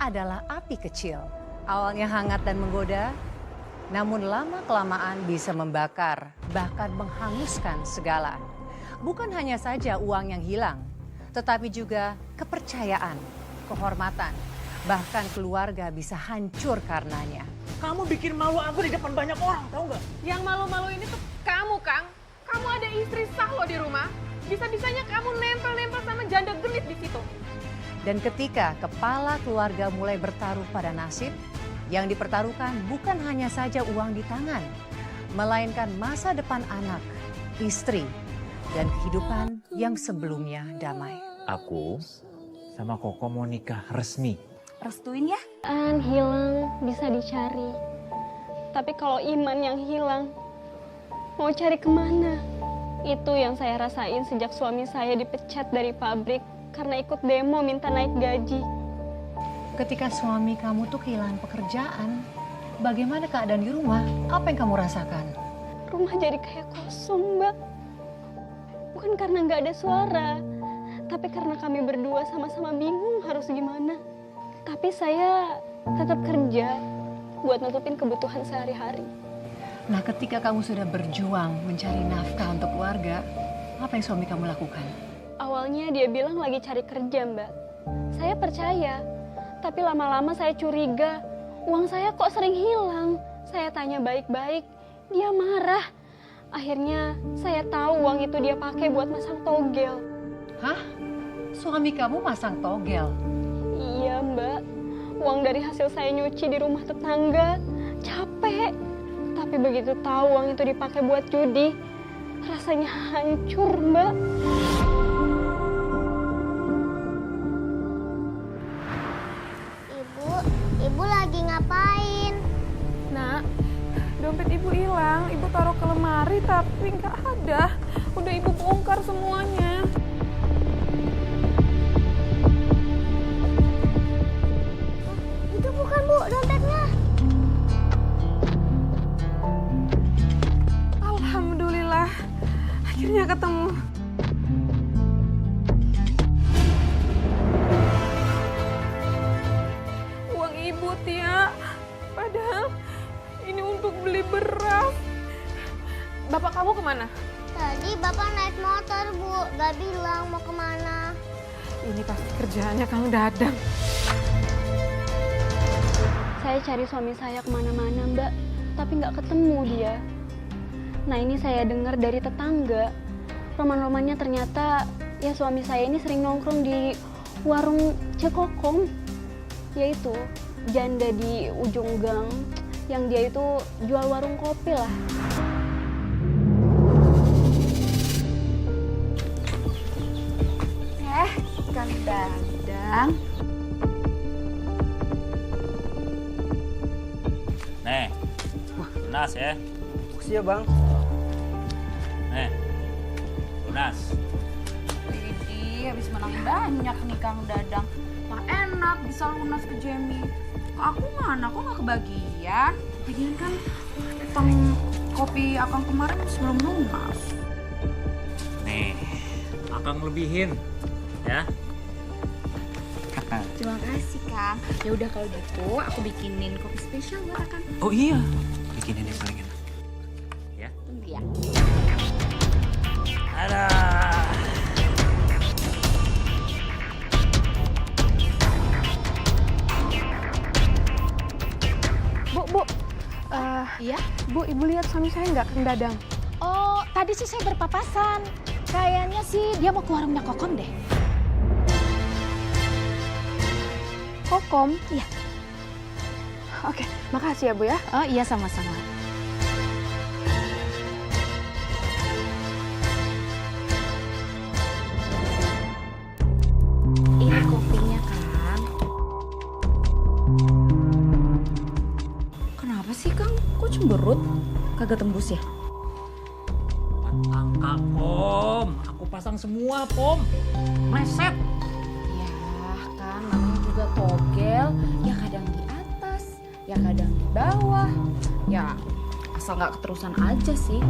adalah api kecil. Awalnya hangat dan menggoda, namun lama-kelamaan bisa membakar, bahkan menghanguskan segala. Bukan hanya saja uang yang hilang, tetapi juga kepercayaan, kehormatan, bahkan keluarga bisa hancur karenanya. Kamu bikin malu aku di depan banyak orang, tahu nggak? Yang malu-malu ini tuh kamu, Kang. Kamu ada istri sah loh di rumah. Bisa-bisanya kamu nempel-nempel sama janda genit di situ. Dan ketika kepala keluarga mulai bertaruh pada nasib, yang dipertaruhkan bukan hanya saja uang di tangan, melainkan masa depan anak, istri, dan kehidupan yang sebelumnya damai. Aku sama Koko mau nikah resmi. Restuin ya? Hilang bisa dicari. Tapi kalau iman yang hilang, mau cari kemana? Itu yang saya rasain sejak suami saya dipecat dari pabrik karena ikut demo minta naik gaji. Ketika suami kamu tuh kehilangan pekerjaan, bagaimana keadaan di rumah? Apa yang kamu rasakan? Rumah jadi kayak kosong, Mbak. Bukan karena nggak ada suara, tapi karena kami berdua sama-sama bingung harus gimana. Tapi saya tetap kerja buat nutupin kebutuhan sehari-hari. Nah, ketika kamu sudah berjuang mencari nafkah untuk keluarga, apa yang suami kamu lakukan? Awalnya dia bilang lagi cari kerja, Mbak. Saya percaya, tapi lama-lama saya curiga. Uang saya kok sering hilang. Saya tanya baik-baik, dia marah. Akhirnya saya tahu uang itu dia pakai buat masang togel. Hah? Suami kamu masang togel? Iya, Mbak. Uang dari hasil saya nyuci di rumah tetangga. Capek. Tapi begitu tahu uang itu dipakai buat judi, rasanya hancur, Mbak. Ibu lagi ngapain? Nak, dompet ibu hilang. Ibu taruh ke lemari tapi nggak ada. Udah ibu bongkar semuanya. Itu bukan, Bu, dompetnya. Alhamdulillah, akhirnya ketemu. Uang ibu, Tia. Padahal ini untuk beli beras. Bapak kamu kemana? Tadi Bapak naik motor, Bu. Gak bilang mau kemana. Ini pasti kerjaannya Kang Dadang. Saya cari suami saya kemana-mana, Mbak. Tapi nggak ketemu dia. Nah, ini saya dengar dari tetangga. Roman-romannya ternyata ya suami saya ini sering nongkrong di warung Cekokom. Yaitu janda di ujung gang yang dia itu jual warung kopi lah. Kang Dadang. Nih, lunas ya. Makasih ya, Bang. Nih, lunas. Widih, habis menang banyak nih Kang Dadang. Mah enak bisa lunas ke Jamie. Ke aku mana? Kok nggak kebagian? Lagian kan utang kopi akang kemarin sebelum lunas. Nih, akang lebihin ya. Terima kasih Kang. Ya udah kalau gitu aku bikinin kopi spesial buat Akang. Oh iya, bikinin yang paling enak. Ya. Tunggu ya. Ada. Bu, Iya? Bu, ibu lihat suami saya nggak, Kang Dadang? Oh, tadi sih saya berpapasan. Kayaknya sih dia mau ke warungnya Kokom deh. Kokom? Iya. Oke, makasih ya Bu ya. Oh iya, sama-sama. Ini kopinya, Kang. Kenapa sih, Kang? Kok cemberut? Kagak tembus ya? Angka, Pom. Aku pasang semua, Pom. Meset. Ya, kan namanya juga togel. Ya kadang di atas, ya kadang di bawah. Ya, asal nggak keterusan aja sih.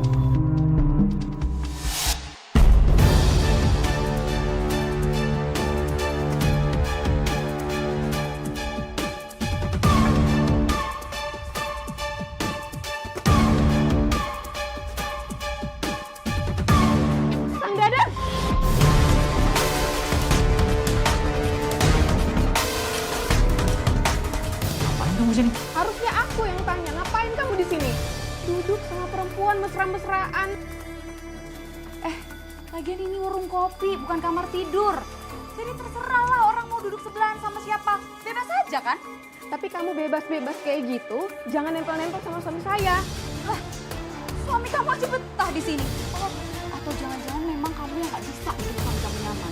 sini? Harusnya aku yang tanya, ngapain kamu di sini? Duduk sama perempuan mesra-mesraan. Lagian ini warung kopi, bukan kamar tidur. Jadi terserah lah orang mau duduk sebelahan sama siapa. Bebas aja kan? Tapi kamu bebas-bebas kayak gitu, jangan nempel-nempel sama suami saya. Lah, suami kamu aja betah di sini. Oh, atau jangan-jangan memang kamu yang gak bisa bikin suami kamu nyaman.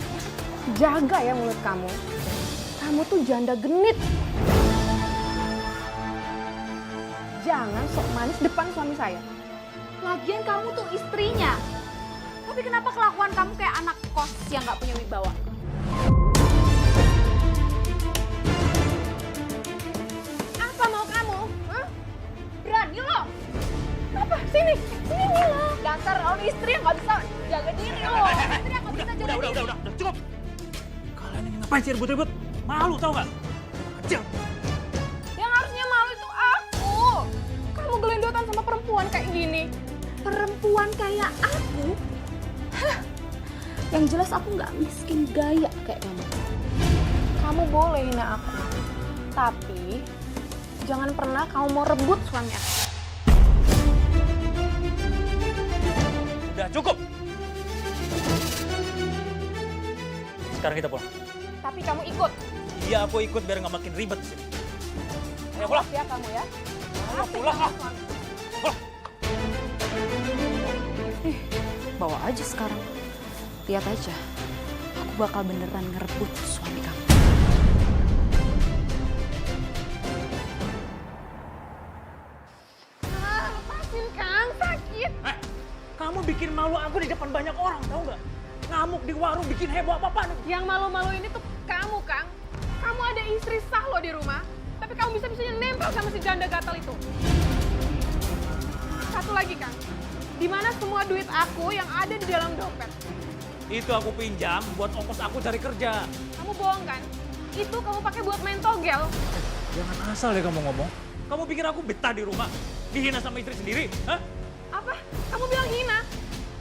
Jaga ya mulut kamu. Kamu tuh janda genit. Jangan sok manis depan suami saya. Lagian kamu tuh istrinya. Tapi kenapa kelakuan kamu kayak anak kos yang gak punya wibawa? Apa mau kamu? Hah? Berani lo? Apa? Sini lo. Dasar orang istri yang gak bisa jaga diri lo. Istri yang gak bisa jaga diri. Udah, cukup. Kalian ini ngapain sih ribut-ribut? Malu tau gak? Kecil. Yang harusnya malu itu aku. Kamu gelendotan sama perempuan kayak gini. Perempuan kayak aku? Hah? Yang jelas aku gak miskin gaya kayak kamu. Kamu boleh hina aku. Tapi jangan pernah kamu mau rebut suami aku. Udah cukup. Sekarang kita pulang. Tapi kamu ikut. Iya, aku ikut biar nggak makin ribet di sini. Ayo pulang. Ya kamu ya. Ayo pulang ah. Pulang. Bawa aja sekarang. Lihat aja. Aku bakal beneran ngerebut suami kamu. Lepasin Kang, sakit. Kamu bikin malu aku di depan banyak orang, tahu nggak? Ngamuk di warung bikin heboh apa-apaan. Yang malu-malu ini tuh kamu Kang. Kamu ada istri sah loh di rumah. Tapi kamu bisa-bisanya nempel sama si janda gatal itu. Satu lagi Kang. Di mana semua duit aku yang ada di dalam dompet? Itu aku pinjam buat ongkos aku cari kerja. Kamu bohong kan? Itu kamu pakai buat main togel. Jangan asal ya kamu ngomong. Kamu pikir aku betah di rumah? Dihina sama istri sendiri? Hah? Apa? Kamu bilang hina?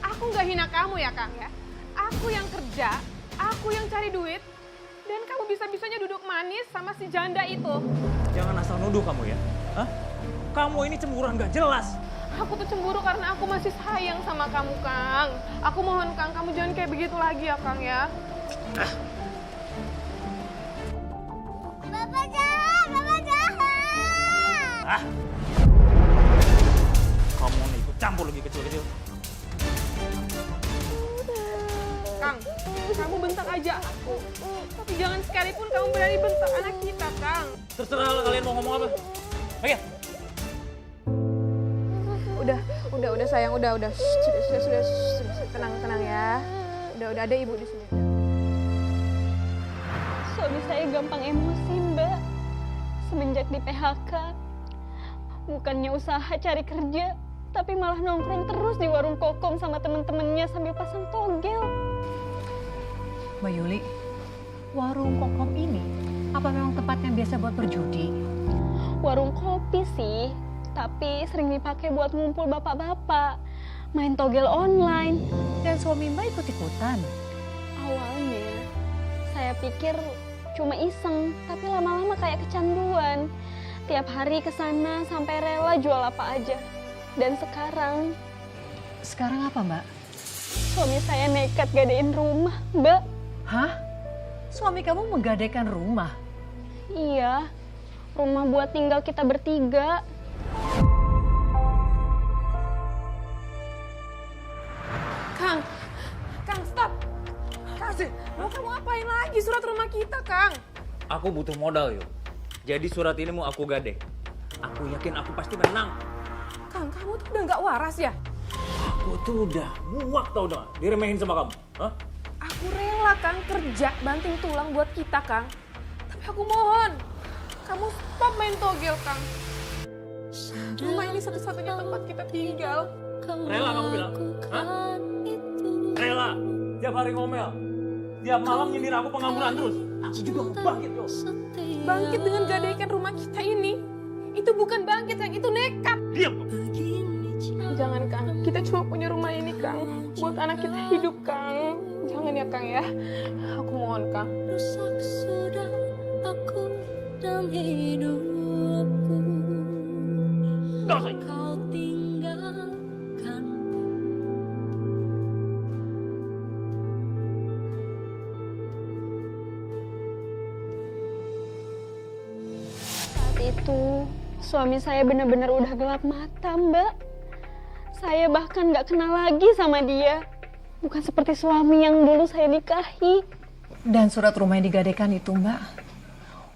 Aku nggak hina kamu ya Kang ya. Aku yang kerja, aku yang cari duit, dan kamu bisa-bisanya duduk manis sama si janda itu. Jangan asal nuduh kamu ya. Hah? Kamu ini cemburuan gak jelas. Aku tuh cemburu karena aku masih sayang sama kamu, Kang. Aku mohon, Kang, kamu jangan kayak begitu lagi ya, Kang, ya. Bapak jahat, Bapak jahat. Ah. Kamu nih ikut campur lagi kecil-kecil. Kang, kamu bentak aja aku. Tapi jangan sekalipun kamu berani bentak anak kita, Kang. Terserah lah kalian mau ngomong apa. Ayo. Udah sayang, udah. Sudah. Tenang ya. Udah ada ibu di sini. Suami saya gampang emosi, Mbak. Semenjak di PHK, bukannya usaha cari kerja, tapi malah nongkrong terus di warung kokom sama temen-temennya sambil pasang togel. Mbak Yuli, warung kokom ini apa memang tempatnya biasa buat berjudi? Warung kopi sih, tapi sering dipakai buat ngumpul bapak-bapak, main togel online. Dan suami Mbak ikut-ikutan? Awalnya, saya pikir cuma iseng, tapi lama-lama kayak kecanduan. Tiap hari ke sana sampai rela jual apa aja. Dan sekarang, Sekarang apa, Mbak? suami saya nekat gadein rumah, Mbak. Hah? Suami kamu menggadaikan rumah? Iya, rumah buat tinggal kita bertiga. Kang, stop. Kasih. Mau kamu apain lagi surat rumah kita, Kang? Aku butuh modal, yuk. Jadi surat ini mau aku gade. Aku yakin aku pasti menang. Kang, kamu tuh udah nggak waras ya? Aku tuh udah muak tau udah diremehin sama kamu. Hah? Aku rela, Kang, kerja banting tulang buat kita, Kang. Tapi aku mohon, kamu stop main togel, Kang. Rumah ini satu-satunya tempat kita tinggal. Rela kamu bilang? Hah? Rela. Tiap hari ngomel. Tiap malam nyindir aku pengangguran terus. Aku juga mau bangkit, yuk. Bangkit dengan gadaikan rumah kita ini. Itu bukan bangkit, Kang. Itu nekat. Diam kamu. Jangan, Kang. Kita cuma punya rumah ini, Kang. Buat anak kita hidup, Kang. Jangan ya, Kang, ya. Aku mohon, Kang. Rusak sudah aku dalam hidupku. Gas aja. Saat itu, suami saya benar-benar udah gelap mata, Mbak. Saya bahkan gak kenal lagi sama dia. Bukan seperti suami yang dulu saya nikahi. Dan surat rumah yang digadaikan itu, Mbak,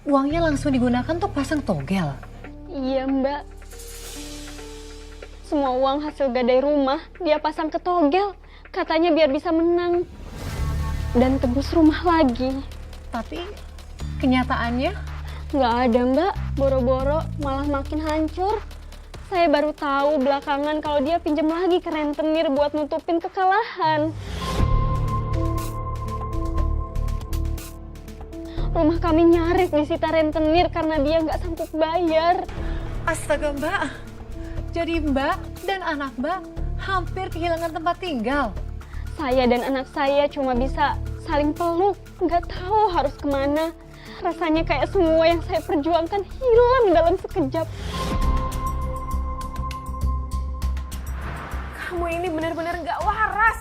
uangnya langsung digunakan untuk pasang togel. Iya, Mbak. Semua uang hasil gadai rumah dia pasang ke togel. Katanya biar bisa menang. Dan tebus rumah lagi. Tapi kenyataannya Nggak ada, Mbak. Boro-boro malah makin hancur. Saya baru tahu belakangan kalau dia pinjam lagi ke rentenir buat nutupin kekalahan. Rumah kami nyaris disita rentenir karena dia nggak sanggup bayar. astaga, Mbak. Jadi Mbak dan anak Mbak hampir kehilangan tempat tinggal. Saya dan anak saya cuma bisa saling peluk, nggak tahu harus kemana. Rasanya kayak semua yang saya perjuangkan hilang dalam sekejap. Kamu ini benar-benar nggak waras.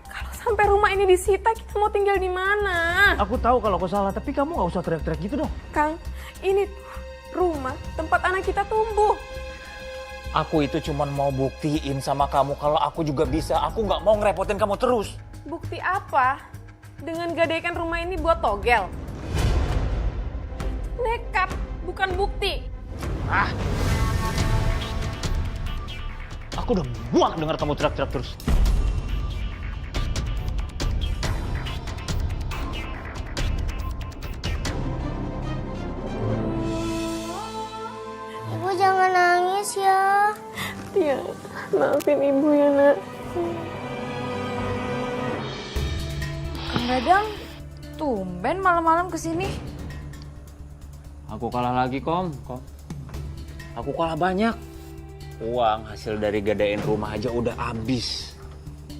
Kalau sampai rumah ini disita, kita mau tinggal di mana? Aku tahu kalau aku salah, tapi kamu nggak usah teriak-teriak gitu dong. Kang, ini tuh rumah tempat anak kita tumbuh. Aku itu cuma mau buktiin sama kamu kalau aku juga bisa. Aku nggak mau ngerepotin kamu terus. Bukti apa? Dengan gadaikan rumah ini buat togel. Nekat, bukan bukti. Aku udah muak dengar kamu teriak-teriak terus. Ibu jangan nangis ya. Ya, maafin ibu ya, Nak. Kang Dadang, tumben malam-malam kesini. Aku kalah lagi, Kom. Aku kalah banyak. Uang hasil dari gadain rumah aja udah habis.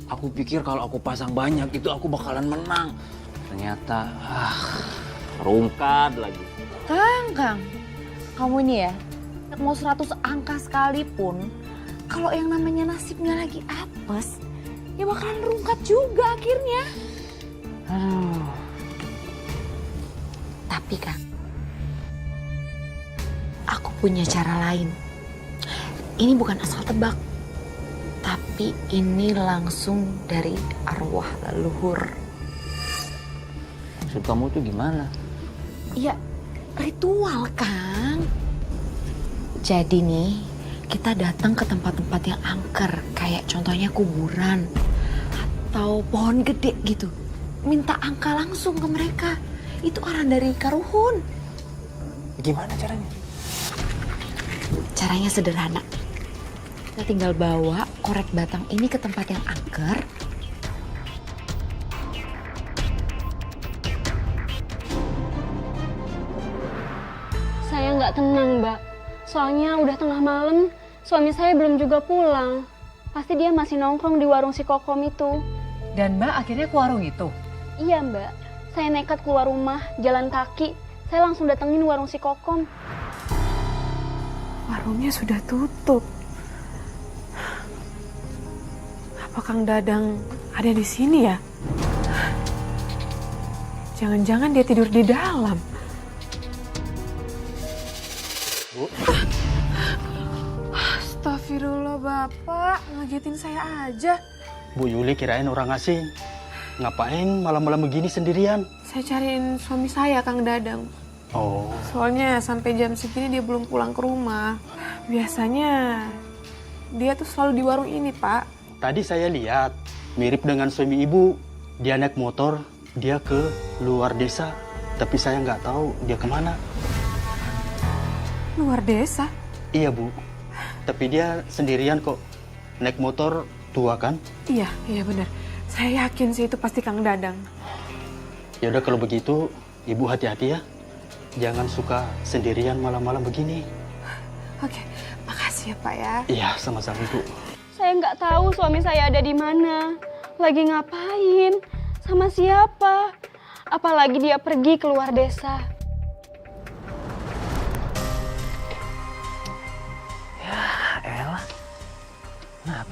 Aku pikir kalau aku pasang banyak itu aku bakalan menang. Ternyata, rungkat lagi. Kang, kamu ini ya, mau 100 angka sekalipun, kalau yang namanya nasibnya lagi apes, ya bakalan rungkat juga akhirnya. Tapi Kang, aku punya cara lain. Ini bukan asal tebak, tapi ini langsung dari arwah leluhur. Maksud kamu tuh gimana? Ya, ritual, Kang. Jadi nih, kita datang ke tempat-tempat yang angker, kayak contohnya kuburan atau pohon gede gitu. Minta angka langsung ke mereka. Itu arahan dari Karuhun. Gimana caranya? Caranya sederhana. Kita tinggal bawa korek batang ini ke tempat yang angker. Saya nggak tenang, Mbak. Soalnya udah tengah malam, suami saya belum juga pulang. Pasti dia masih nongkrong di warung si Kokom itu. Dan Mbak akhirnya ke warung itu. Iya, Mbak. Saya nekat keluar rumah, jalan kaki. Saya langsung datengin warung si Kokom. Warungnya sudah tutup. Apa Kang Dadang ada di sini ya? Jangan-jangan dia tidur di dalam. Bu. Astagfirullah Bapak, ngagetin saya aja. Bu Yuli kirain orang asing. Ngapain malam-malam begini sendirian? Saya cariin suami saya, Kang Dadang. Oh, Soalnya sampai jam segini dia belum pulang ke rumah. Biasanya dia tuh selalu di warung ini, Pak. tadi saya lihat mirip dengan suami ibu. Dia naik motor, dia ke luar desa. Tapi saya nggak tahu dia kemana. Luar desa? Iya Bu, tapi dia sendirian kok. Naik motor tua kan? Iya benar. Saya yakin sih itu pasti Kang Dadang. Ya udah kalau begitu, ibu hati-hati ya. Jangan suka sendirian malam-malam begini. Oke, makasih ya Pak ya. Iya, sama-sama Bu. Saya nggak tahu suami saya ada di mana, lagi ngapain, sama siapa. Apalagi dia pergi keluar desa.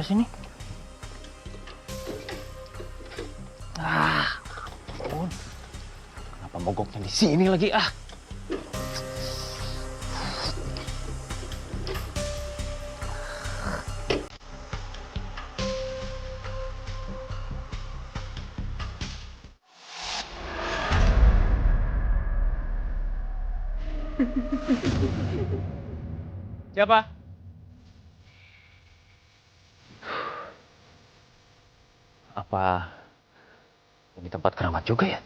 sini. Ampun. Kenapa mogoknya di sini lagi ah? Siapa? Apa ini tempat keramat juga ya?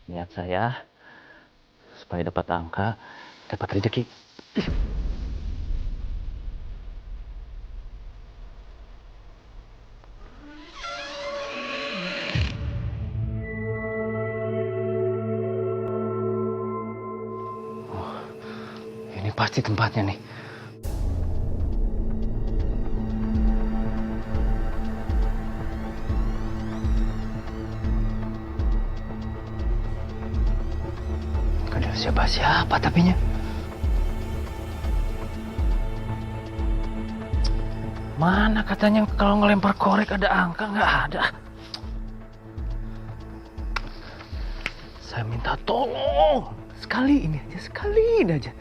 Niat saya supaya dapat angka, dapat rezeki. Ini pasti tempatnya nih. Gak ada siapa-siapa tapinya. Mana katanya kalau ngelempar korek ada angka? Nggak ada. Saya minta tolong. Sekali ini aja, sekali ini aja.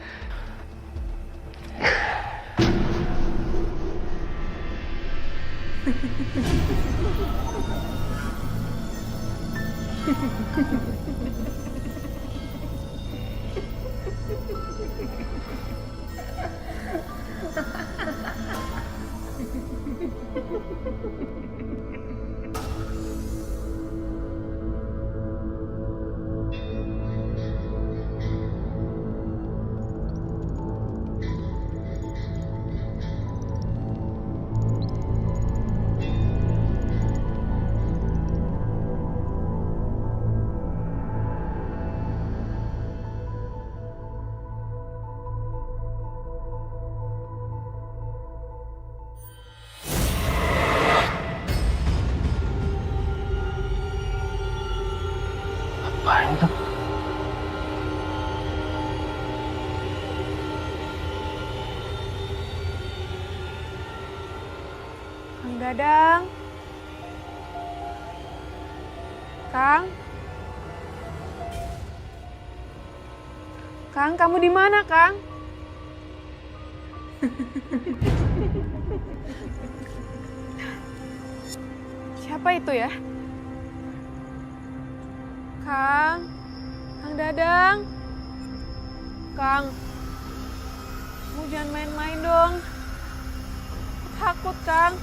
Apaan itu? Kang Dadang. Kang. Kang, kamu di mana, Kang? Siapa itu ya? Kang. Kang Dadang. Kang. Kamu jangan main-main dong. Takut, Kang.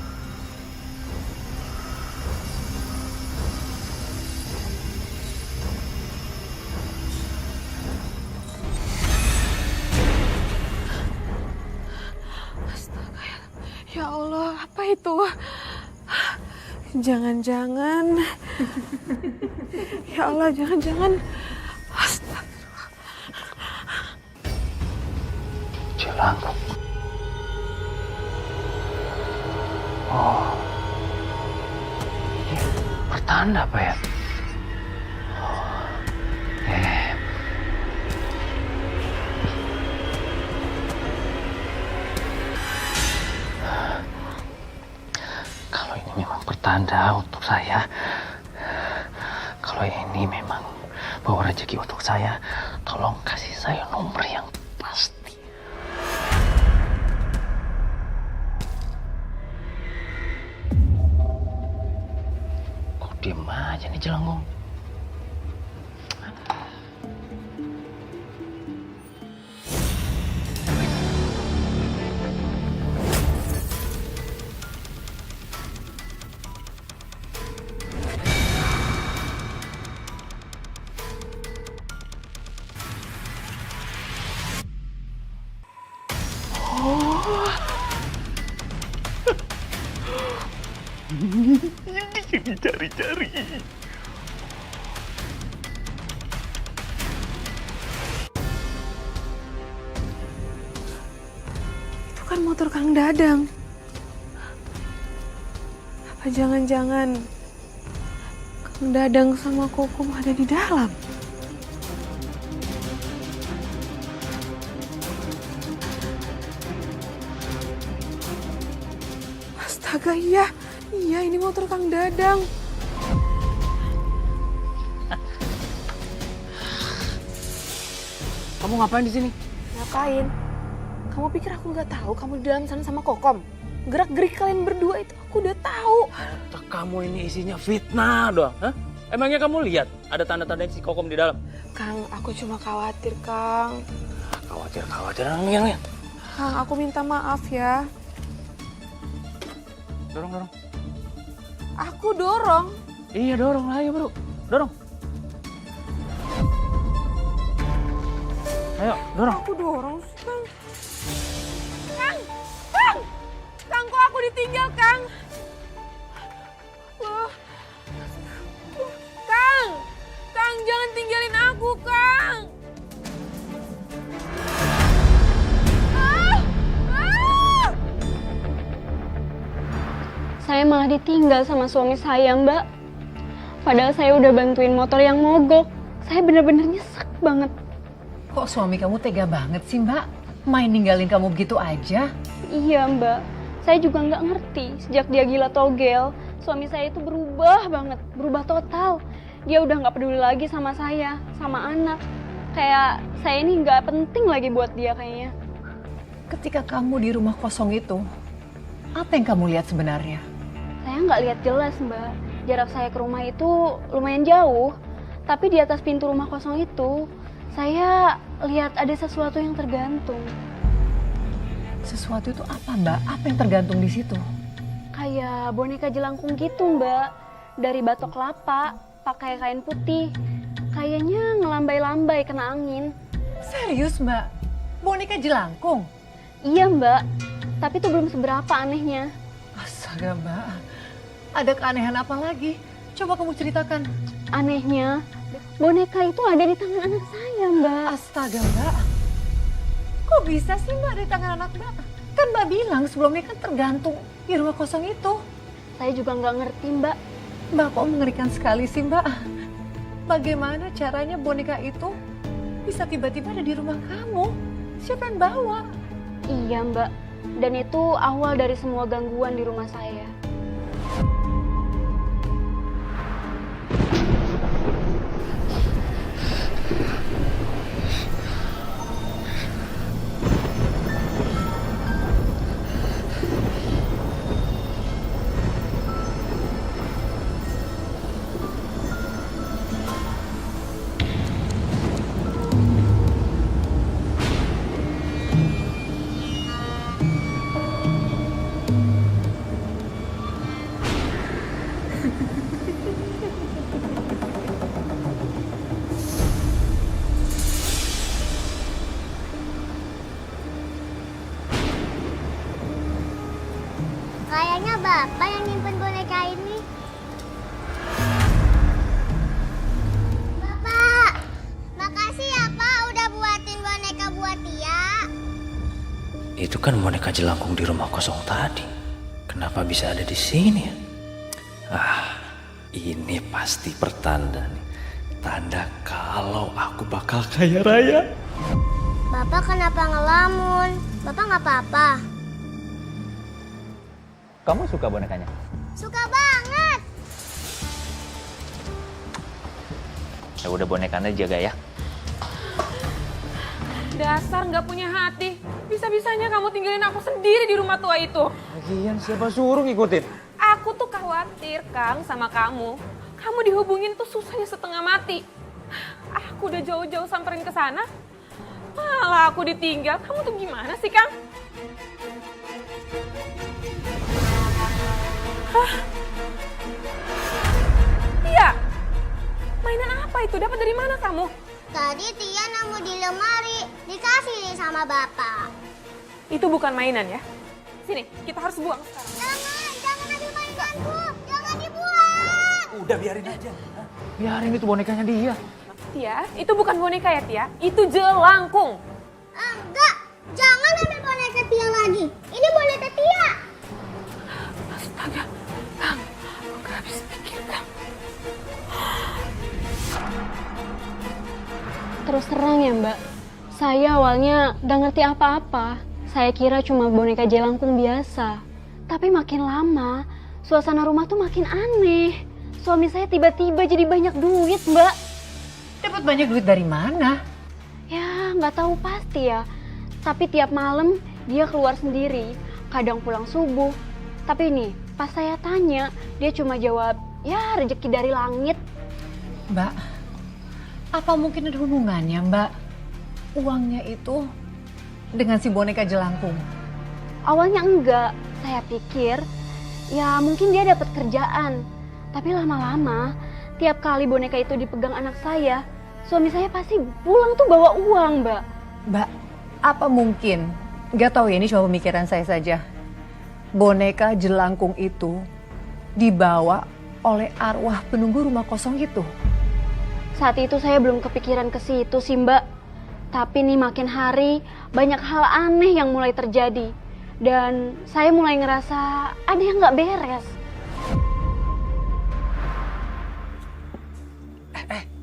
Astaga, ya Allah, apa itu? Jangan-jangan. Ya Allah, jangan-jangan. Astaga. Jelangkung. Oh. Ini pertanda apa ya? Oh. Kalau ini memang pertanda untuk saya, kalau ini memang bawa rezeki untuk saya, tolong kasih saya nomor yang pasti. Kok diem aja nih Jelangkung? Cari-cari. Itu kan motor Kang Dadang. Apa jangan-jangan Kang Dadang sama Kokom ada di dalam? Astaga, iya. Iya, ini motor Kang Dadang. Kamu ngapain di sini? Ngapain? Kamu pikir aku nggak tahu kamu di dalam sana sama Kokom? Gerak-gerik kalian berdua itu aku udah tahu. Otak kamu ini isinya fitnah doang. Hah? Emangnya kamu lihat ada tanda-tanda si Kokom di dalam? Kang, aku cuma khawatir, Kang. Khawatir ya. Kang, aku minta maaf ya. Dorong. Aku dorong. Iya dorong, ayo bro. Dorong. Ayo, dorong. Aku dorong sih, Kang. Kang! Kang, kok aku ditinggal, Kang? Loh. Kang! Kang, jangan tinggalin aku, Kang! Saya malah ditinggal sama suami saya, Mbak. Padahal saya udah bantuin motor yang mogok. Saya bener-bener nyesek banget. Kok suami kamu tega banget sih, Mbak? Main ninggalin kamu begitu aja? Iya, Mbak. Saya juga nggak ngerti. Sejak dia gila togel, suami saya itu berubah banget. Berubah total. Dia udah nggak peduli lagi sama saya, sama anak. Kayak saya ini nggak penting lagi buat dia kayaknya. Ketika kamu di rumah kosong itu, apa yang kamu lihat sebenarnya? Saya nggak lihat jelas, Mbak. Jarak saya ke rumah itu lumayan jauh. Tapi di atas pintu rumah kosong itu, saya lihat ada sesuatu yang tergantung. Sesuatu itu apa, Mbak? Apa yang tergantung di situ? Kayak boneka jelangkung gitu, Mbak. Dari batok kelapa, pakai kain putih. Kayaknya ngelambai-lambai kena angin. Serius, Mbak? Boneka jelangkung? Iya, Mbak. Tapi itu belum seberapa anehnya. Astaga, Mbak. Ada keanehan apa lagi? Coba kamu ceritakan. Anehnya, boneka itu ada di tangan anak saya, Mbak. Astaga, Mbak. Kok bisa sih, Mbak, di tangan anak Mbak? Kan Mbak bilang sebelumnya kan tergantung di rumah kosong itu. Saya juga nggak ngerti, Mbak. Mbak, kok mengerikan sekali sih, Mbak. Bagaimana caranya boneka itu bisa tiba-tiba ada di rumah kamu? Siapa yang bawa? Iya, Mbak. Dan itu awal dari semua gangguan di rumah saya. Kayaknya Bapak yang nyimpen boneka ini. Bapak, makasih ya Pak udah buatin boneka buat Tia. Itu kan boneka jelangkung di rumah kosong tadi. Kenapa bisa ada di sini? Ini pasti pertanda nih. Tanda kalau aku bakal kaya raya. Bapak kenapa ngelamun? Bapak nggak apa-apa? Kamu suka bonekanya? Suka banget. Ya udah bonekanya jaga ya. Dasar nggak punya hati. Bisa-bisanya kamu tinggalin aku sendiri di rumah tua itu. Lagian siapa suruh ngikutin? Aku tuh khawatir, Kang, sama kamu. Kamu dihubungin tuh susahnya setengah mati. Aku udah jauh-jauh samperin ke sana. Malah aku ditinggal. Kamu tuh gimana sih, Kang? Hah? Tia, mainan apa itu? Dapat dari mana kamu? Tadi Tia nemu di lemari, dikasih nih sama Bapak. Itu bukan mainan ya. Sini, kita harus buang sekarang. Jangan ambil mainanku, jangan dibuang. Udah biarin aja. Biarin itu bonekanya dia. Tia, itu bukan boneka ya, Tia. Itu jelangkung. Enggak, jangan ambil boneka Tia lagi. Ini boneka Tia. Astaga, Kang, aku gak habis pikir, Kang. Terus terang ya, Mbak. Saya awalnya gak ngerti apa-apa. Saya kira cuma boneka jelangkung biasa. Tapi makin lama, suasana rumah tuh makin aneh. Suami saya tiba-tiba jadi banyak duit, Mbak. Dapat banyak duit dari mana? Ya, nggak tahu pasti ya. Tapi tiap malam dia keluar sendiri, kadang pulang subuh. Tapi nih, pas saya tanya, dia cuma jawab, ya rezeki dari langit. Mbak, apa mungkin ada hubungannya, Mbak? Uangnya itu dengan si boneka jelangkung. Awalnya enggak, saya pikir ya mungkin dia dapat kerjaan. Tapi lama-lama, tiap kali boneka itu dipegang anak saya, suami saya pasti pulang tuh bawa uang, Mbak. Mbak, apa mungkin? Gak tahu ya, ini cuma pemikiran saya saja. Boneka jelangkung itu dibawa oleh arwah penunggu rumah kosong itu. Saat itu saya belum kepikiran ke situ sih, Mbak. Tapi nih makin hari banyak hal aneh yang mulai terjadi. Dan saya mulai ngerasa ada yang nggak beres.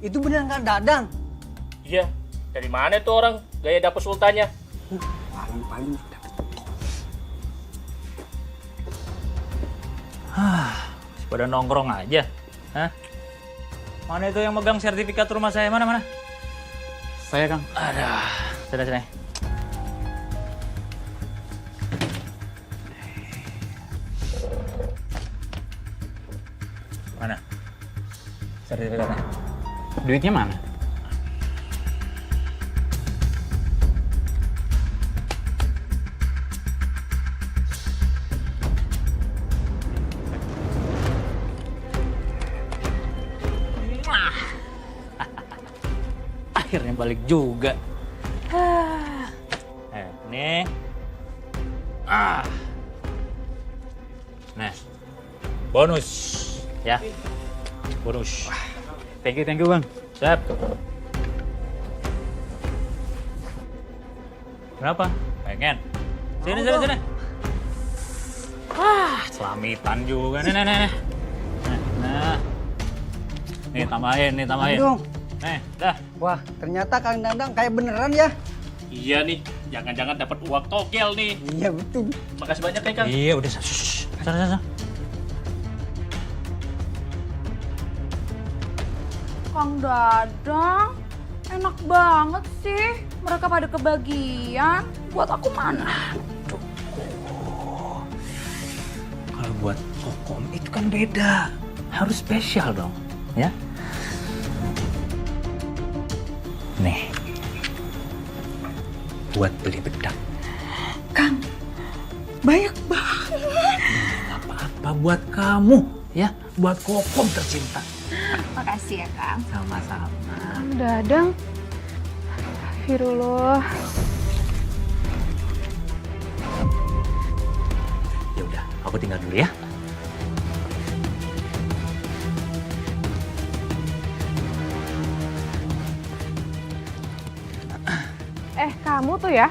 Itu beneran Kang Dadang? Iya, dari mana tuh orang gaya dapur sultannya? Paling Masih pada nongkrong aja. Hah? Mana itu yang megang sertifikat rumah saya? Mana? Saya, Kang. Aduh, sini. Mana? Sertifikatnya. Duitnya mana? Akhirnya balik juga. Nih. Nah. Bonus. Ya. Bonus. Thank you, Bang. Siap. Berapa? Pengen? Sini. Selamitan juga. Nih. Nah. Nih tambahin. Dong. Nih, dah. Wah, ternyata Kang Dadang kayak beneran ya. Iya nih, jangan-jangan dapat uang togel nih. Iya betul. Makasih banyak ya, Kang. Iya, udah. Sana. Kang Dadang, enak banget sih. Mereka pada kebagian. Buat aku mana? Kalau buat kokom itu kan beda. Harus spesial dong, ya. Nih. Buat beli bedak. Kang, banyak banget. Gak apa-apa buat kamu, ya. Buat kokom tercinta. Makasih ya, Kang. Sama-sama. Kang Dadang. Astagfirullah. Ya udah, aku tinggal dulu ya. Kamu tuh ya?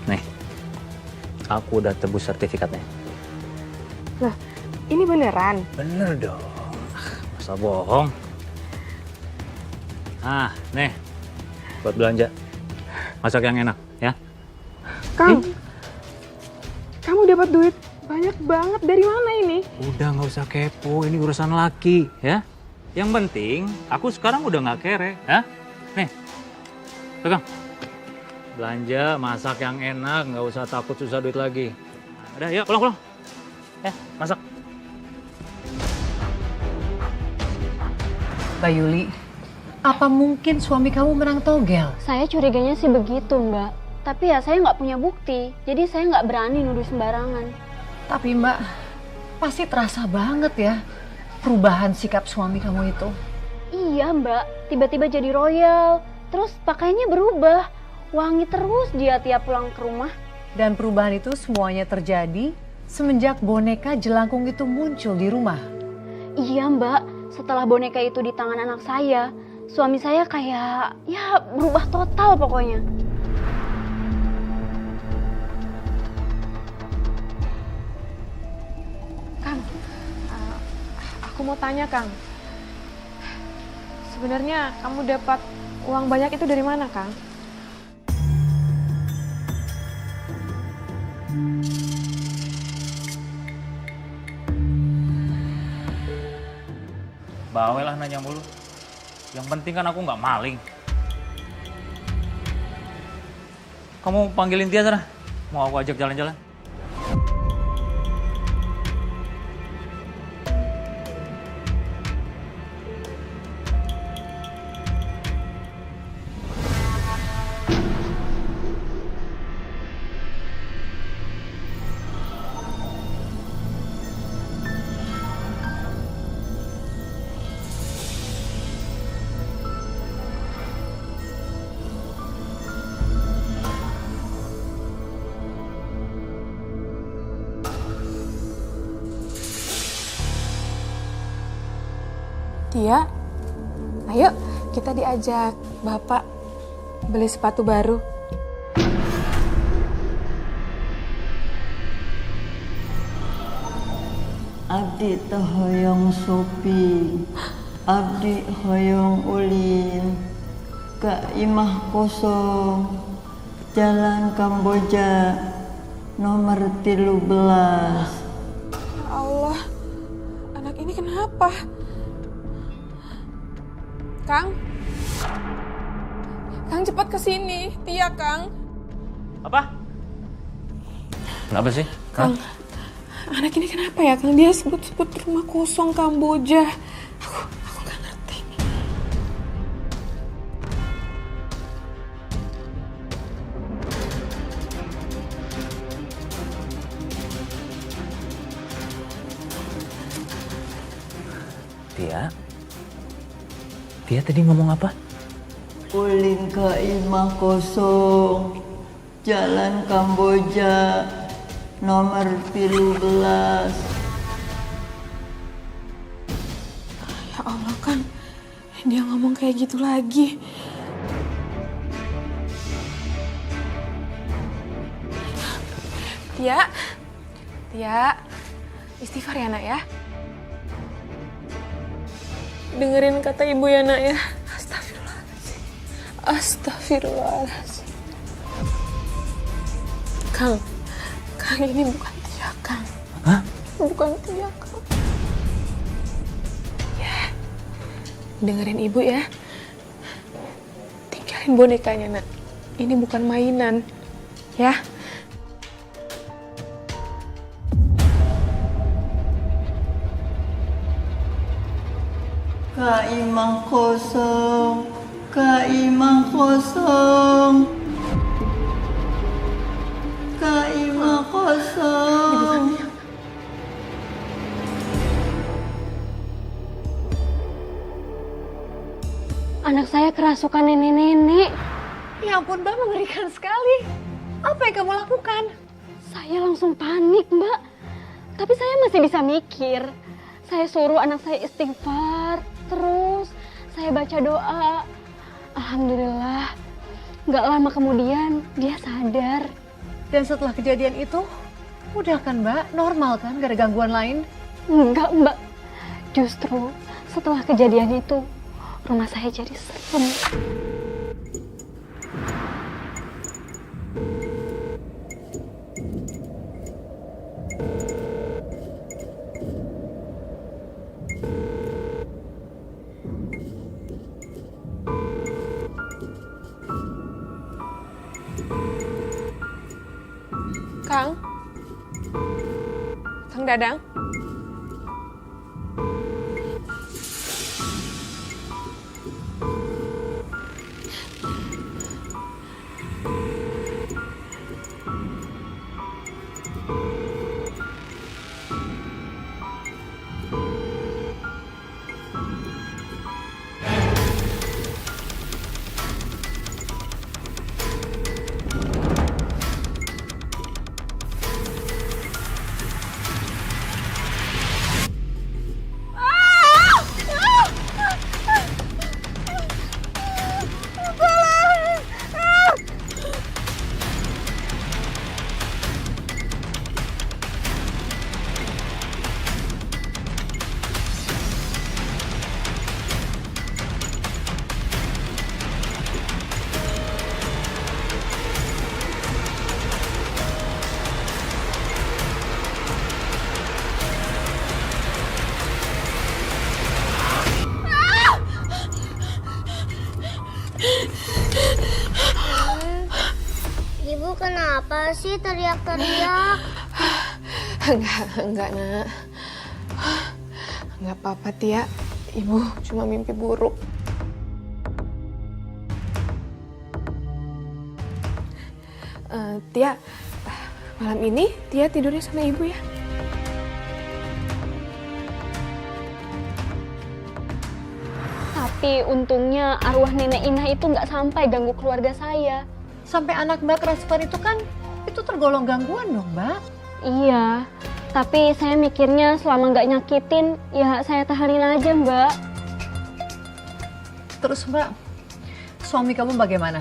Nih, aku udah tebus sertifikatnya. Loh, ini beneran? Bener dong, masa bohong. Nih, buat belanja. Masak yang enak, ya. Kang, kamu dapat duit banyak banget dari mana ini? Udah nggak usah kepo, ini urusan laki, ya. Yang penting, aku sekarang udah nggak kere, ya. Nih, pegang. Belanja, masak yang enak, nggak usah takut susah duit lagi. Udah, yuk pulang. Ya, masak. Mbak Yuli, apa mungkin suami kamu menang togel? Saya curiganya sih begitu, Mbak. Tapi ya saya nggak punya bukti, jadi saya nggak berani nuduh sembarangan. Tapi Mbak, pasti terasa banget ya perubahan sikap suami kamu itu. Iya, Mbak. Tiba-tiba jadi royal. Terus pakaiannya berubah, wangi terus dia tiap pulang ke rumah. Dan perubahan itu semuanya terjadi semenjak boneka jelangkung itu muncul di rumah. Iya, Mbak, setelah boneka itu di tangan anak saya, suami saya kayak ya berubah total pokoknya. Kang, aku mau tanya, Kang. Sebenarnya kamu dapat uang banyak itu dari mana, Kang? Bawel lah nanya mulu. Yang penting kan aku nggak maling. Kamu panggilin dia sana. Mau aku ajak jalan-jalan. Tia, ayo kita diajak Bapak beli sepatu baru. Abdi teh hoyong Sopi, abdi hoyong ulin, ka imah kosong, Jalan Kamboja, nomor 13. Ya Allah, anak ini kenapa? Kang, Kang cepat ke sini, Tia Kang. Apa? Kenapa sih? Kang, anak ini kenapa ya Kang? Dia sebut-sebut rumah kosong Kamboja. Aku nggak ngerti. Tia tadi ngomong apa? Ulin ka imah kosong, Jalan Kamboja, nomor 13. Ya Allah Kang, dia ngomong kayak gitu lagi. Tia, istighfar ya nak ya. Dengerin kata ibu ya nak ya. Astagfirullahaladzim. Astagfirullahaladzim. Kang ini bukan Tia Kang. Hah? Bukan Tia Kang. Ya, dengerin ibu ya. Tinggalin bonekanya nak. Ini bukan mainan. Ya. Ka imah kosong, ka imah kosong, ka imah kosong. Anak saya kerasukan nenek-nenek. Ya ampun Mbak, mengerikan sekali. Apa yang kamu lakukan? Saya langsung panik, Mbak. Tapi saya masih bisa mikir. Saya suruh anak saya istighfar, terus saya baca doa. Alhamdulillah, nggak lama kemudian dia sadar. Dan setelah kejadian itu, udah kan Mbak? Normal kan? Gak ada gangguan lain? Enggak, Mbak. Justru setelah kejadian itu, rumah saya jadi serem. Kang Dadang. Kenapa sih teriak-teriak? Enggak, Nak. Enggak apa-apa, Tia. Ibu cuma mimpi buruk. Tia, malam ini Tia tidurnya sama ibu ya? Tapi untungnya arwah nenek Inah itu nggak sampai ganggu keluarga saya. Sampai anak Mbak transfer itu kan, itu tergolong gangguan dong, Mbak. Iya, tapi saya mikirnya selama nggak nyakitin, ya saya tahanin aja, Mbak. Terus Mbak, suami kamu bagaimana?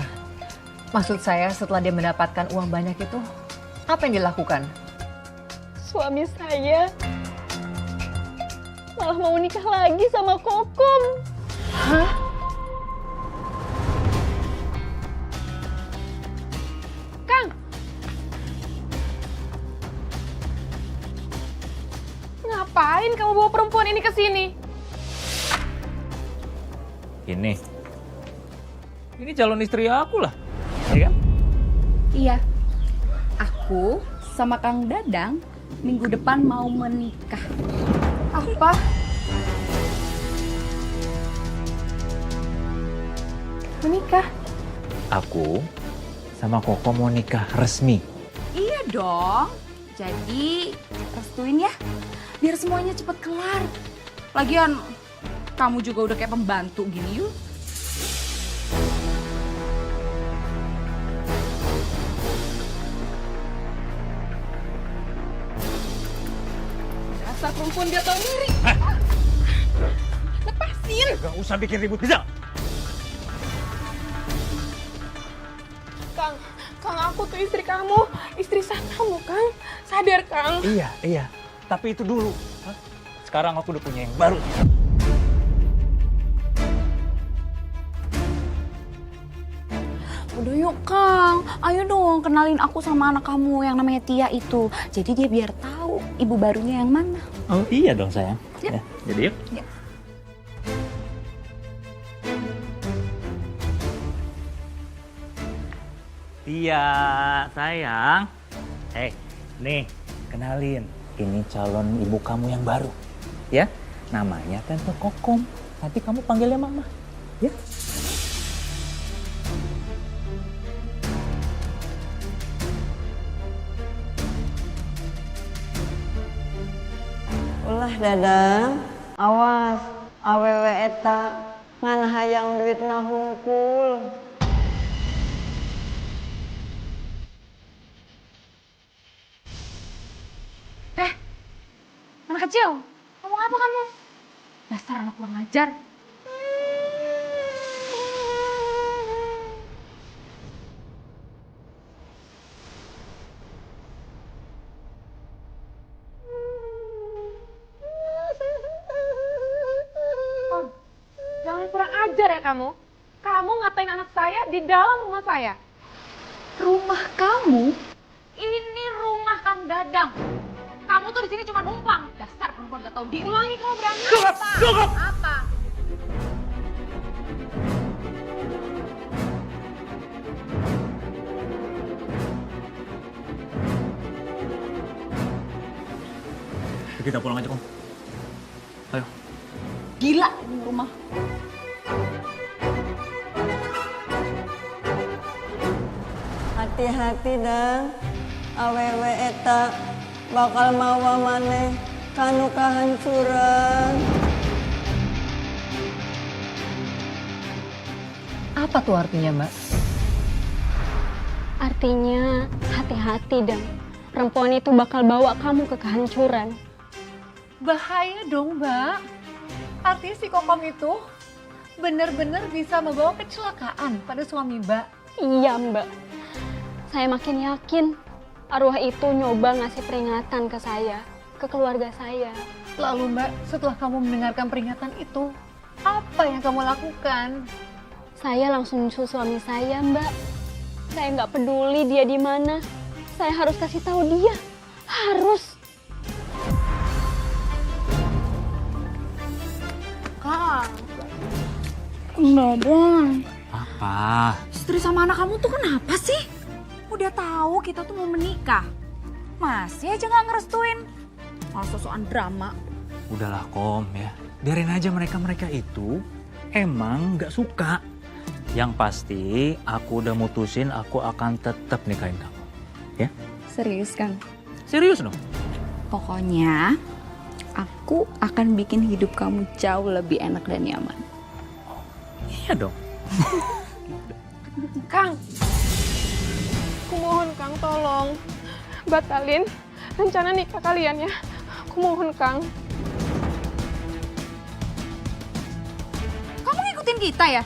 Maksud saya setelah dia mendapatkan uang banyak itu, apa yang dilakukan? Suami saya malah mau nikah lagi sama Kokom. Hah? Kang! Ngapain kamu bawa perempuan ini ke sini? Ini calon istri aku lah, ya kan? Iya, aku sama Kang Dadang minggu depan mau menikah. Apa? Menikah? Aku sama Koko mau nikah resmi. Iya dong, jadi restuin ya, biar semuanya cepet kelar. Lagian kamu juga udah kayak pembantu gini yuk. Dasar perempuan dia tahu diri. Lepasin! Gak usah bikin ribut, bisa? Kang, aku tuh istri kamu. Istri sah kamu, Kang. Sadar, Kang. Iya. Tapi itu dulu. Hah? Sekarang aku udah punya yang baru. Udah yuk Kang, ayo dong kenalin aku sama anak kamu yang namanya Tia itu. Jadi dia biar tahu ibu barunya yang mana. Oh iya dong sayang. Ya. Jadi yuk. Ya. Tia, sayang. Nih, kenalin. Ini calon ibu kamu yang baru. Ya, namanya Tante Kokom. Nanti kamu panggilnya Mama. Ya. Ulah Dadang, awas, awewe eta ngan hayang duitna hungkul. Anak kecil, ngomong apa kamu? Dasar anak kurang ajar. Jangan kurang ajar ya kamu. Kamu ngatain anak saya di dalam rumah saya. Rumah kamu? Ini rumah Kang Dadang. Kamu tuh di sini cuma numpang. Dasar perempuan gak tahu diri. Ulangi kamu berani. Cukup! Apa? Kita pulang aja, Kom. Ayo. Gila ini rumah. Hati-hati Dang, awewe eta bakal mawa maneh kanu kahancuran. Apa tuh artinya, Mbak? Artinya hati-hati dan perempuan itu bakal bawa kamu ke kehancuran. Bahaya dong, Mbak. Artinya si Kokom itu benar-benar bisa membawa kecelakaan pada suami Mbak. Iya Mbak, saya makin yakin arwah itu nyoba ngasih peringatan ke saya, ke keluarga saya. Lalu Mbak, setelah kamu mendengarkan peringatan itu, apa yang kamu lakukan? Saya langsung nyusul suami saya Mbak. Saya nggak peduli dia di mana. Saya harus kasih tahu dia. Harus. Kang Dadang, Apa? istri sama anak kamu tuh kenapa sih? Udah tahu kita tuh mau menikah. Masih aja nggak ngerestuin. Malah sosokan drama. Udahlah Kom ya, biarin aja mereka itu emang nggak suka. Yang pasti aku udah mutusin aku akan tetap nikahin kamu. Ya? Serius, Kang? Serius dong? Pokoknya aku akan bikin hidup kamu jauh lebih enak dan nyaman. Iya dong. Kang, aku mohon Kang tolong batalin rencana nikah kalian ya. Aku mohon Kang. Kamu ngikutin kita ya?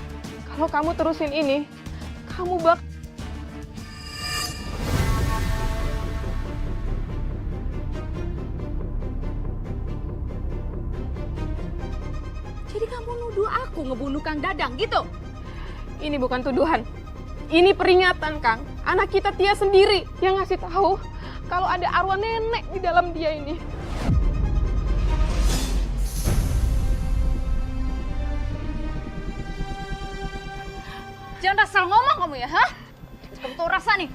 Kalau kamu terusin ini, kamu bak... Jadi kamu nuduh aku ngebunuh Kang Dadang gitu? Ini bukan tuduhan. Ini peringatan, Kang. Anak kita Tia sendiri yang ngasih tahu kalau ada arwah nenek di dalam dia ini. Jangan asal ngomong kamu ya, hah? Kamu tuh rasa nih.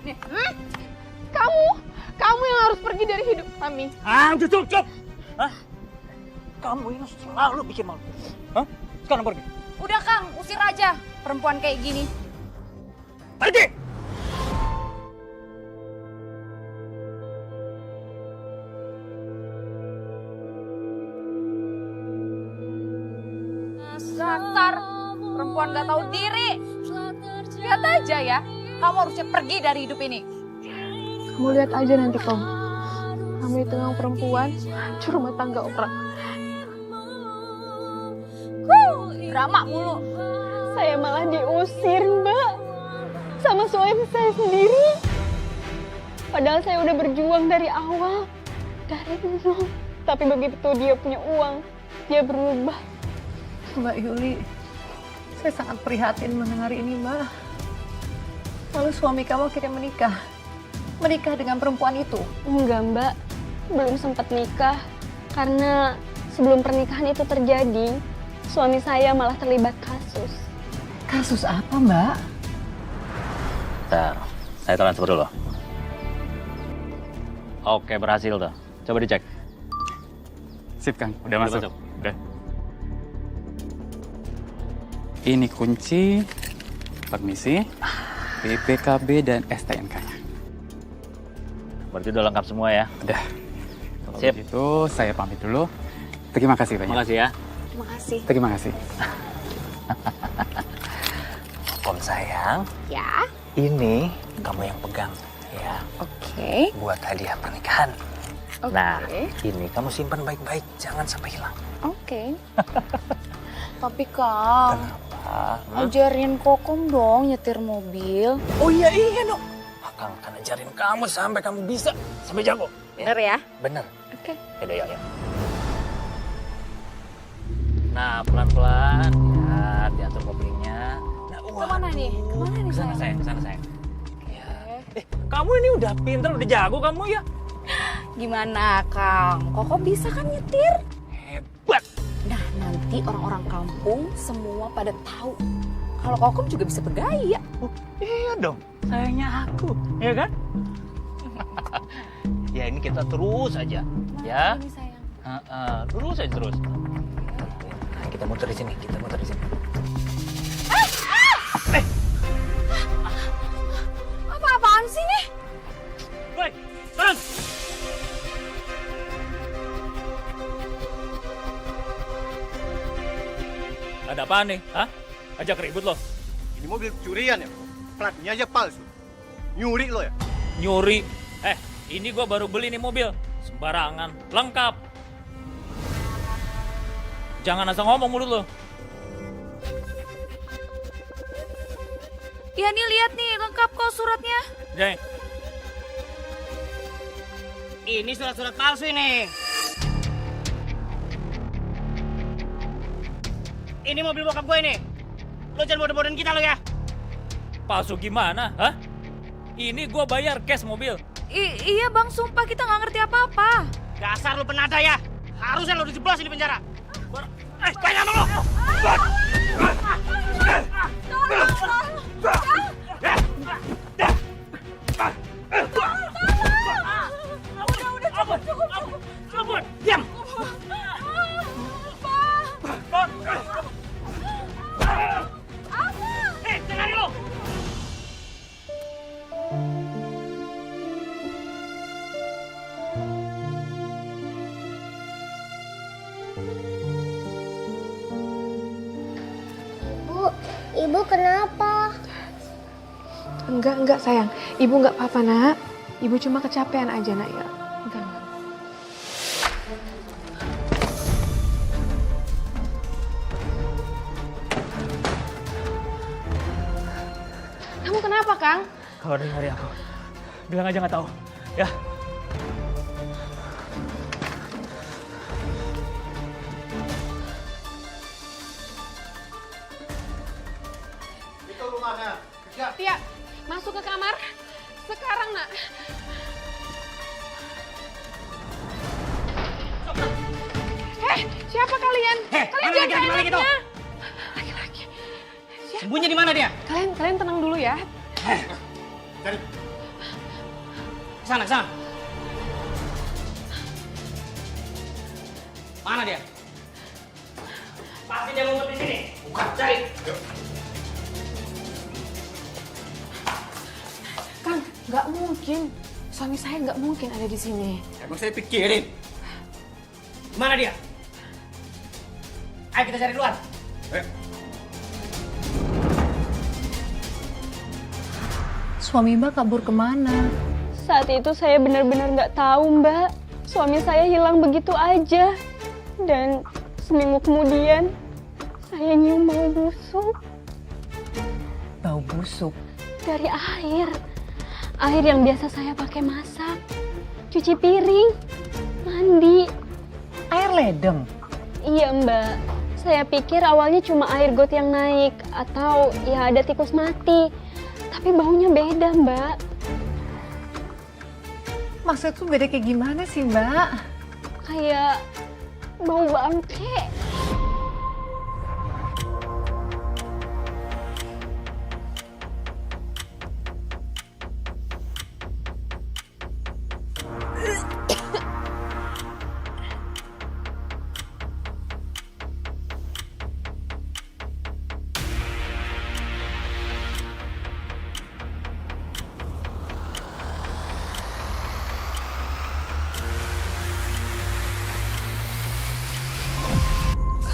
Kamu yang harus pergi dari hidup kami. Udah cukup. Hah? Kamu ini selalu bikin malu. Hah? Sekarang pergi. Udah Kang, usir aja perempuan kayak gini. Pergi! Dasar perempuan gak tahu diri. Lihat aja ya, kamu harusnya pergi dari hidup ini. Kamu lihat aja nanti, Kom. Kamu itu yang perempuan, hancur rumah tangga orang. Drama mulu. Saya malah diusir, Mbak. Sama suami saya sendiri. Padahal saya udah berjuang dari awal. Dari nol. Tapi begitu dia punya uang, dia berubah. Mbak Yuli, saya sangat prihatin mendengar ini, Mbak. Lalu suami kamu akhirnya menikah. Menikah dengan perempuan itu? Enggak, Mbak. Belum sempat nikah. Karena sebelum pernikahan itu terjadi, suami saya malah terlibat kasus. Kasus apa, Mbak? Bentar, saya transfer dulu. Oke, berhasil tuh. Coba dicek. Sip, Kang. Udah Udah masuk. masuk. Udah. Ini kunci, permisi, BPKB dan STNK-nya. Berarti udah lengkap semua ya? Udah. Kalau Sip. begitu, saya pamit dulu. Terima kasih banyak. Makasih ya. Terima kasih. Terima kasih. Kom sayang, Ya, ini kamu yang pegang ya, oke. buat hadiah pernikahan. Oke. Nah, ini kamu simpan baik-baik, jangan sampai hilang. Oke. Tapi Kang, Kenapa? ajarin Kokom dong nyetir mobil. Oh iya dong. Akang akan ajarin kamu sampai kamu bisa, sampai jago. Bener ya? Bener. Oke. Yaudah, yuk. Nah, pelan-pelan. Ya, diatur koplingnya. Nah, Kemana nih? Kemana nih Kesana sayang? sayang, kesana sayang. Ya. Kamu ini udah pinter, udah jago kamu ya. Gimana Kang? Koko bisa kan nyetir? Hebat. Nah nanti orang-orang kampung semua pada tahu kalau Kokom juga bisa bergaya. Iya dong, sayangnya aku, ya kan? Ya ini kita terus aja, ya. Ini sayang. Terus aja terus. Nah, kita muter di sini, kita muter di sini. Apa-apaan sih nih? Woi, turun! Ada apaan nih? Hah? Ajak ribut lo? Ini mobil curian ya? Platnya aja palsu. Nyuri lo ya? Nyuri? Ini gua baru beli nih mobil. Sembarangan, lengkap. Jangan asal ngomong mulut lo. Ya nih lihat nih lengkap kok suratnya. Jeng, Ini surat-surat palsu ini. Ini mobil bokap gue ini. Lo jangan bodoh-bodohin kita lo ya. palsu gimana? Hah? Ini gua bayar cash mobil. Iya bang, sumpah kita nggak ngerti apa-apa. Dasar lo penada ya. Harusnya lo dijeblos di penjara. Tanya sama lo! Tolong, tolong. Ibu kenapa? Enggak sayang. Ibu nggak apa-apa nak. Ibu cuma kecapean aja nak ya. Enggak. Kamu kenapa Kang? Kalau ada yang nyari aku, bilang aja nggak tahu. Ya. Itu rumahnya. Kejar. Tia, masuk ke kamar. Sekarang nak. Siapa kalian? Kalian mana jangan laki-laki itu? seenaknya. Laki-laki. Sembunyi di mana dia? Kalian tenang dulu ya. Cari. Kesana. Mana dia? Pasti dia ngumpet di sini. Bukan, cari. Kang, nggak mungkin. Suami saya nggak mungkin ada di sini. Emang saya pikirin. Mana dia? Ayo kita cari luar. Suami Mbak kabur kemana? Saat itu saya benar-benar nggak tahu, Mbak. Suami saya hilang begitu aja. Dan seminggu kemudian, saya nyium bau busuk Bau busuk. dari air. Air yang biasa saya pakai masak, cuci piring, mandi. Air ledeng. Iya, Mbak. Saya pikir awalnya cuma air got yang naik atau ya ada tikus mati. Tapi baunya beda, Mbak. Maksudku beda kayak gimana sih, Mbak? Kayak bau bangke.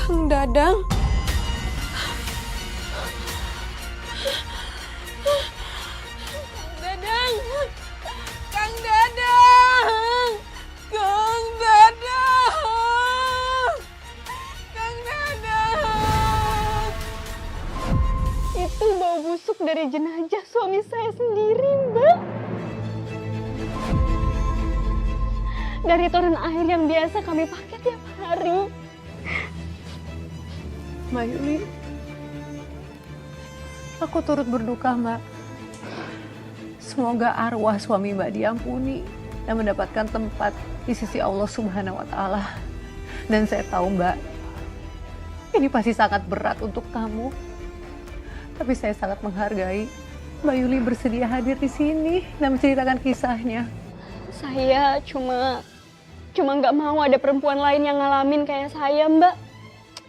Kang Dadang. Dadang. Kang Dadang. Kang Dadang. Kang Dadang. Itu bau busuk dari jenazah suami saya sendiri, Mbak. Dari toren air yang biasa kami pakai tiap hari. Mbak Yuli, aku turut berduka, Mbak. Semoga arwah suami Mbak diampuni dan mendapatkan tempat di sisi Allah Subhanahu wa Ta'ala. Dan saya tahu, Mbak, ini pasti sangat berat untuk kamu. Tapi saya sangat menghargai Mbak Yuli bersedia hadir di sini dan menceritakan kisahnya. Saya cuma nggak mau ada perempuan lain yang ngalamin kayak saya, Mbak.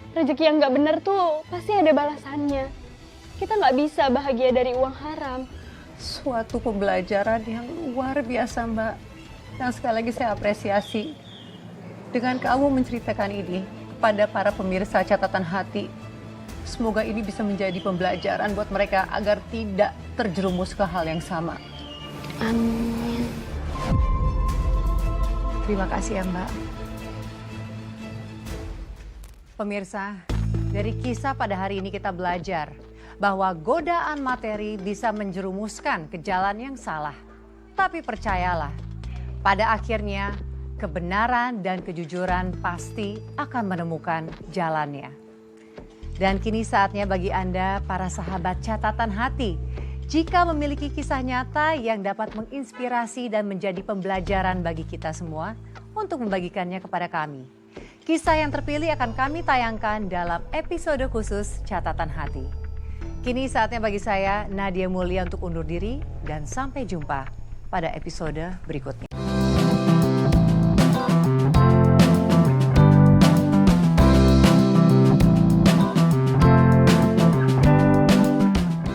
Rezeki yang nggak bener tuh pasti ada balasannya. Kita nggak bisa bahagia dari uang haram. Suatu pembelajaran yang luar biasa, Mbak. Yang sekali lagi saya apresiasi dengan kamu menceritakan ini kepada para pemirsa catatan hati. Semoga ini bisa menjadi pembelajaran buat mereka agar tidak terjerumus ke hal yang sama. Amin. Terima kasih ya, Mbak. Pemirsa, dari kisah pada hari ini kita belajar bahwa godaan materi bisa menjerumuskan ke jalan yang salah. Tapi percayalah, pada akhirnya kebenaran dan kejujuran pasti akan menemukan jalannya. Dan kini saatnya bagi Anda, para sahabat catatan hati, jika memiliki kisah nyata yang dapat menginspirasi dan menjadi pembelajaran bagi kita semua, untuk membagikannya kepada kami. Kisah yang terpilih akan kami tayangkan dalam episode khusus Catatan Hati. Kini saatnya bagi saya, Nadia Mulia, untuk undur diri dan sampai jumpa pada episode berikutnya.